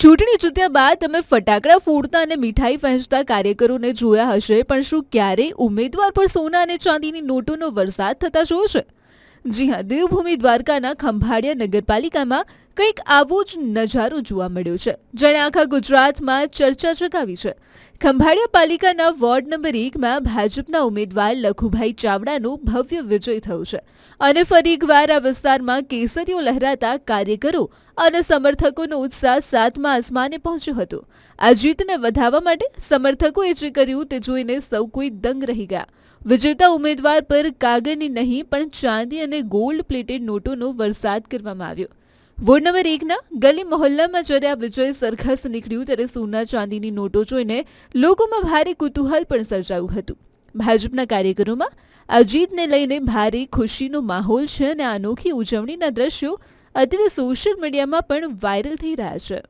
ચૂંટણી જીત્યા બાદ તમે ફટાકડા ફોડતા અને મીઠાઈ વહેંચતા કાર્યકરોને જોયા હશે, પણ શું ક્યારેય ઉમેદવાર પર સોના અને ચાંદીની નોટોનો વરસાદ થતા જોયો છે? જી હા, દેવભૂમિ દ્વારકાના ખંભાળિયા નગરપાલિકામાં કંઈક આવો જ નજારો જોવા મળ્યો છે, જેણે આખા ગુજરાતમાં ચર્ચા જગાવી છે. ખંભાળિયા પાલિકાના વોર્ડ નંબર 1માં ભાજપના ઉમેદવાર લખુભાઈ ચાવડાનો ભવ્ય વિજય થયો છે અને ફરી એકવાર આ વિસ્તારમાં કેસરીઓ લહેરાતા કાર્યકરો અને સમર્થકોનો ઉત્સાહ સાતમા આસમાને પહોંચ્યો હતો. આ જીતને વધાવવા માટે સમર્થકોએ જે કર્યું તે જોઈને સૌ કોઈ દંગ રહી ગયા. વિજેતા ઉમેદવાર પર કાગળની નહીં પણ ચાંદી અને ગોલ્ડ પ્લેટેડ નોટોનો વરસાદ કરવામાં આવ્યો. વોર્ડ નંબર 1ના ગલી મહોલ્લામાં જ્યારે આ વિજય સરઘસ નીકળ્યું ત્યારે સોના ચાંદીની નોટો જોઈને લોકોમાં ભારે કુતૂહલ પણ સર્જાયું હતું. ભાજપના કાર્યકરોમાં આ જીતને લઈને ભારે ખુશીનો માહોલ છે અને આ અનોખી ઉજવણીના દ્રશ્યો અત્યારે સોશિયલ મીડિયામાં પણ વાયરલ થઈ રહ્યા છે.